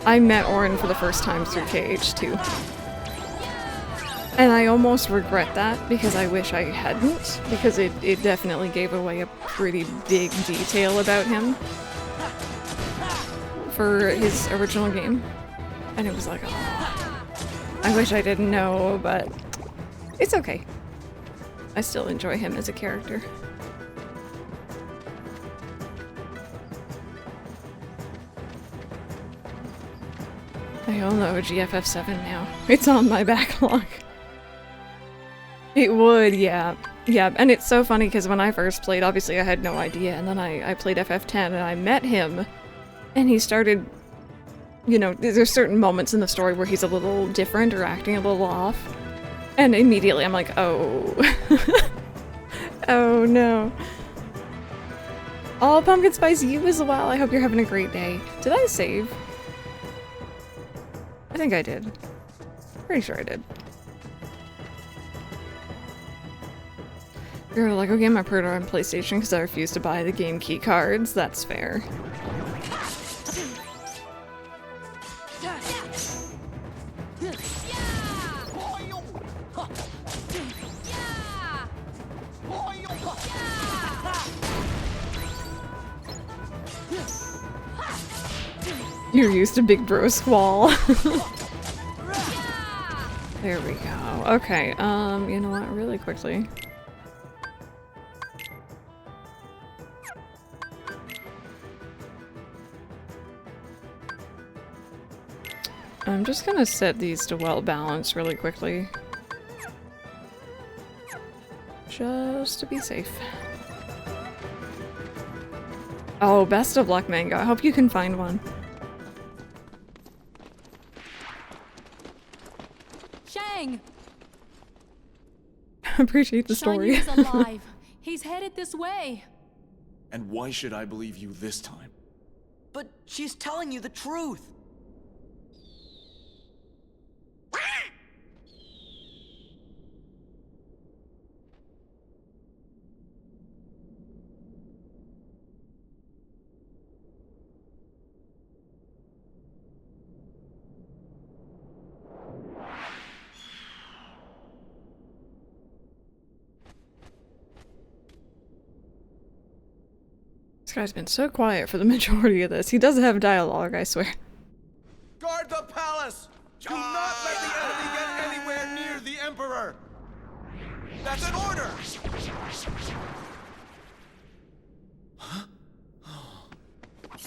[SPEAKER 1] I met Orin for the first time through KH2. And I almost regret that because I wish I hadn't, because it definitely gave away a pretty big detail about him for his original game. And it was like, oh, I wish I didn't know, but it's okay. I still enjoy him as a character. I own the OG FF7 now. It's on my backlog. It would, yeah. Yeah, and it's so funny because when I first played, obviously I had no idea, and then I played FF10 and I met him, and he started, you know, there's certain moments in the story where he's a little different or acting a little off, and immediately I'm like, oh. Oh no. Oh, Pumpkin Spice, you as well. I hope you're having a great day. Did I save? I think I did. Pretty sure I did. You're like, okay, my pre-order on PlayStation because I refuse to buy the game key cards. That's fair. You're used to Big Bro Squall. There we go. Okay, you know what, really quickly. I'm just gonna set these to well balanced really quickly. Just to be safe. Oh, best of luck, Mango. I hope you can find one.
[SPEAKER 4] Shang!
[SPEAKER 1] Appreciate the story.
[SPEAKER 4] Shang is alive. He's headed this way.
[SPEAKER 10] And why should I believe you this time?
[SPEAKER 2] But she's telling you the truth.
[SPEAKER 1] This guy's been so quiet for the majority of this. He does have dialogue, I swear.
[SPEAKER 9] Guard the palace! Do not let the enemy get anywhere near the Emperor! That's an order!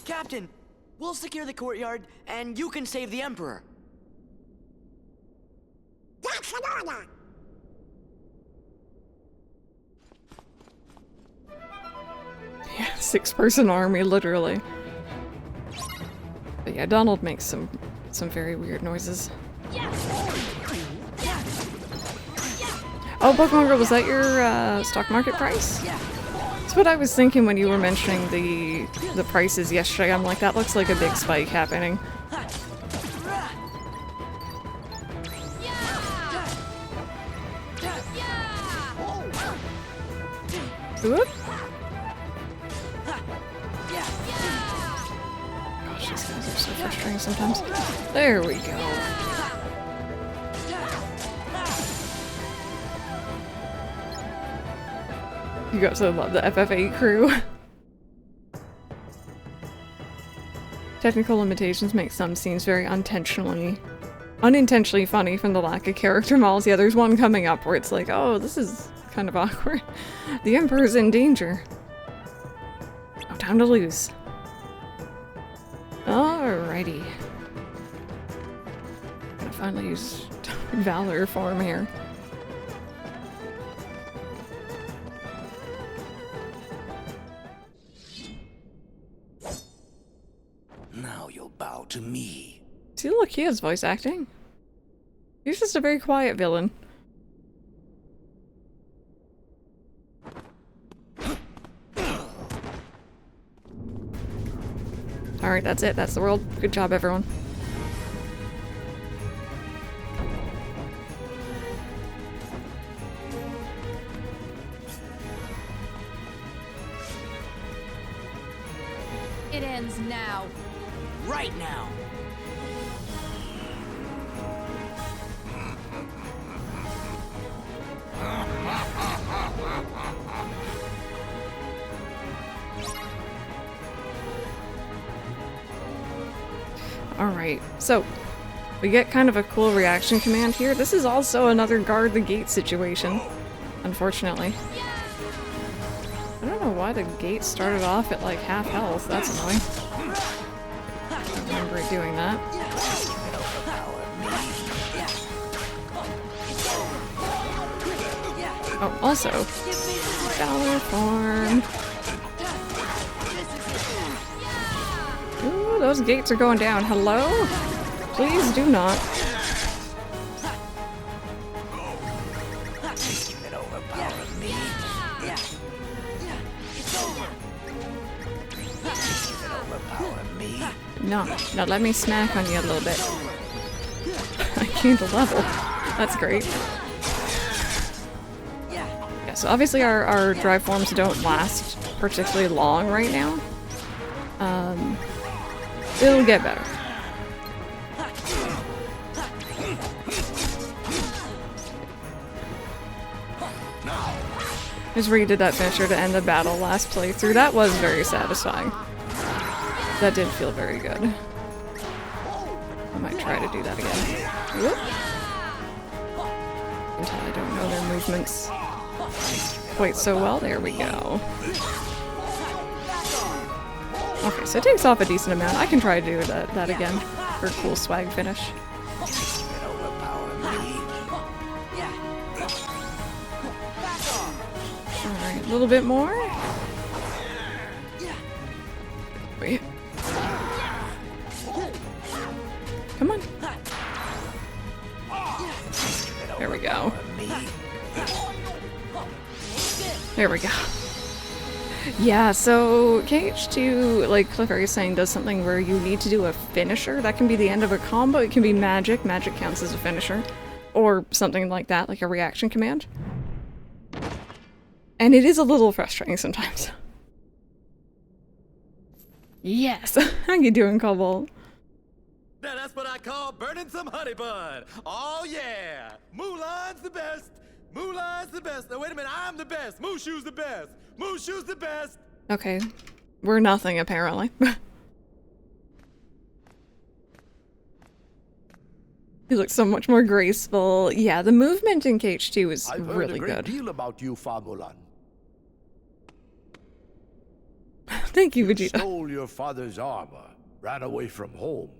[SPEAKER 2] Captain, we'll secure the courtyard, and you can save the Emperor.
[SPEAKER 6] That's an order.
[SPEAKER 1] Yeah, 6-person army, literally. But yeah, Donald makes some very weird noises. Oh, Pokemon Girl, was that your stock market price? That's what I was thinking when you were mentioning the prices yesterday. I'm like, that looks like a big spike happening. Whoop. Gosh, these guys are so frustrating sometimes. There we go. You absolutely love the FF8 crew. Technical limitations make some scenes very unintentionally funny from the lack of character models. Yeah, there's one coming up where it's like, oh, this is kind of awkward. The Emperor's in danger. No time to lose. Alrighty. I'm gonna finally use Valor form here.
[SPEAKER 8] Now you'll bow to me.
[SPEAKER 1] See, look, he has voice acting. He's just a very quiet villain. Alright, that's it. That's the world. Good job, everyone.
[SPEAKER 4] now.
[SPEAKER 2] Right now.
[SPEAKER 1] Alright, so we get kind of a cool reaction command here. This is also another guard the gate situation, unfortunately. I don't know why the gate started off at like half health. That's annoying. I don't remember it doing that. Oh, also, Valor form. Ooh, those gates are going down. Hello? Please do not. No, no, let me smack on you a little bit. I gained a level. That's great. Yeah, so obviously our drive forms don't last particularly long right now. It'll get better. Just redid that finisher to end the battle last playthrough. That was very satisfying. That did feel very good. I might try to do that again. Whoop. Until I don't know their movements quite so well. There we go. Okay, so it takes off a decent amount. I can try to do that again for a cool swag finish. Alright, a little bit more. Wait. Come on. There we go. There we go. Yeah, so KH2, like Cliff is saying, does something where you need to do a finisher. That can be the end of a combo. It can be magic. Magic counts as a finisher. Or something like that, like a reaction command. And it is a little frustrating sometimes. Yes! How you doing, Cobalt?
[SPEAKER 3] Now that's what I call burning some honey bun. Oh yeah! Mulan's the best! Mulan's the best! No, wait a minute, I'm the best! Mushu's the best! Mushu's the best!
[SPEAKER 1] Okay. We're nothing, apparently. He looks so much more graceful. Yeah, the movement in KH2 is
[SPEAKER 11] I've heard
[SPEAKER 1] really
[SPEAKER 11] a great
[SPEAKER 1] good.
[SPEAKER 11] deal about you, Famulan.
[SPEAKER 1] Thank you,
[SPEAKER 11] You
[SPEAKER 1] Vegeta.
[SPEAKER 11] stole your father's armor, ran away from home,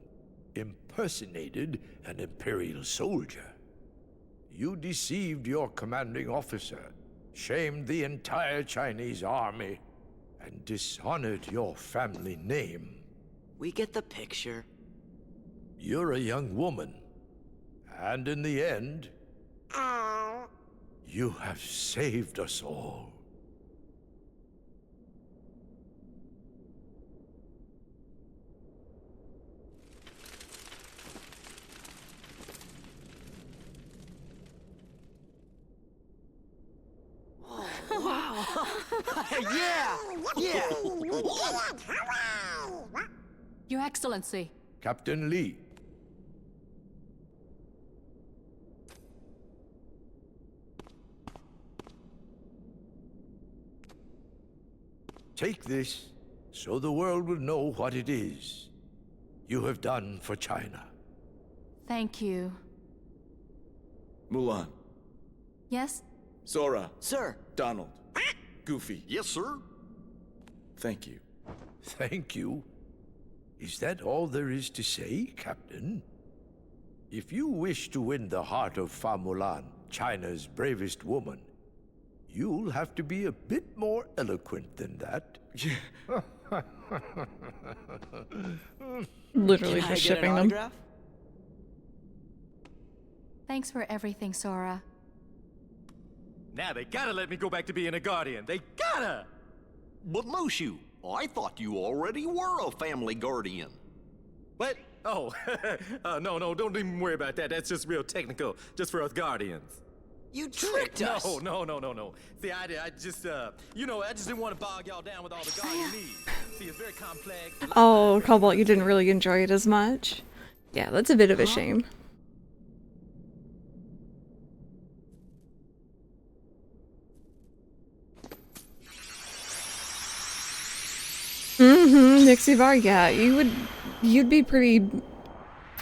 [SPEAKER 11] impersonated an Imperial soldier. You deceived your commanding officer, shamed the entire Chinese army, and dishonored your family name.
[SPEAKER 2] We get the picture.
[SPEAKER 11] You're a young woman, and in the end, you have saved us all.
[SPEAKER 2] Yeah! Yeah!
[SPEAKER 4] Your Excellency.
[SPEAKER 11] Captain Lee. Take this, so the world will know what it is you have done for China.
[SPEAKER 4] Thank you.
[SPEAKER 10] Mulan,
[SPEAKER 4] Yes?
[SPEAKER 10] Sora,
[SPEAKER 2] Sir!
[SPEAKER 10] Donald, Goofy.
[SPEAKER 5] Yes, sir?
[SPEAKER 10] Thank you.
[SPEAKER 11] Thank you. Is that all there is to say, Captain? If you wish to win the heart of Famulan, China's bravest woman, you'll have to be a bit more eloquent than that.
[SPEAKER 1] Literally
[SPEAKER 2] Can I
[SPEAKER 1] just
[SPEAKER 2] get an
[SPEAKER 1] shipping them.
[SPEAKER 2] autograph?
[SPEAKER 4] Thanks for everything, Sora.
[SPEAKER 3] Now they gotta let me go back to being a guardian. They gotta!
[SPEAKER 5] But Mushu, I thought you already were a family guardian.
[SPEAKER 3] What? Oh, no, don't even worry about that. That's just real technical, just for us guardians.
[SPEAKER 2] You tricked us!
[SPEAKER 3] No. See, I just, you know, I just didn't want to bog y'all down with all the guarding needs. See, it's very complex.
[SPEAKER 1] Oh, Cobalt, you didn't really enjoy it as much. Yeah, that's a bit of a shame. Nixie Bar, yeah, you'd be pretty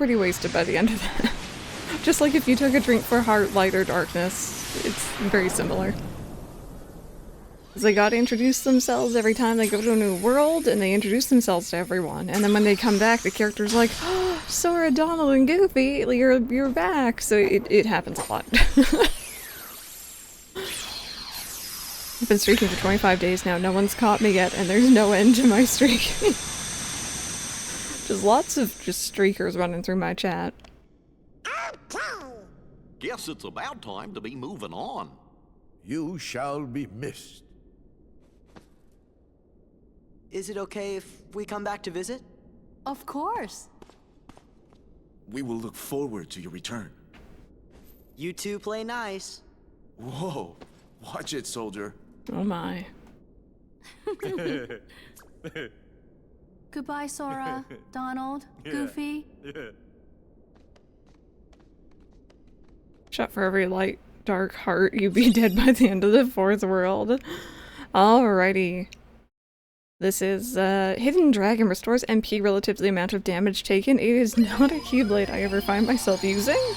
[SPEAKER 1] wasted by the end of that. Just like if you took a drink for Heart, Light, or Darkness, it's very similar. They gotta introduce themselves every time they go to a new world, and they introduce themselves to everyone. And then when they come back, the character's like, "Oh, Sora, Donald, and Goofy, you're back." So it happens a lot. I've been streaking for 25 days now. No one's caught me yet, and there's no end to my streaking. Just lots of streakers running through my chat.
[SPEAKER 5] Guess it's about time to be moving on.
[SPEAKER 11] You shall be missed.
[SPEAKER 2] Is it okay if we come back to visit?
[SPEAKER 4] Of course.
[SPEAKER 10] We will look forward to your return.
[SPEAKER 2] You two play nice.
[SPEAKER 10] Whoa. Watch it, soldier.
[SPEAKER 1] Oh my.
[SPEAKER 4] Goodbye, Sora, Donald, Goofy.
[SPEAKER 1] Shot for every light, dark heart, you'd be dead by the end of the 4th world. Alrighty. This is, Hidden Dragon restores MP relative to the amount of damage taken. It is not a Keyblade I ever find myself using.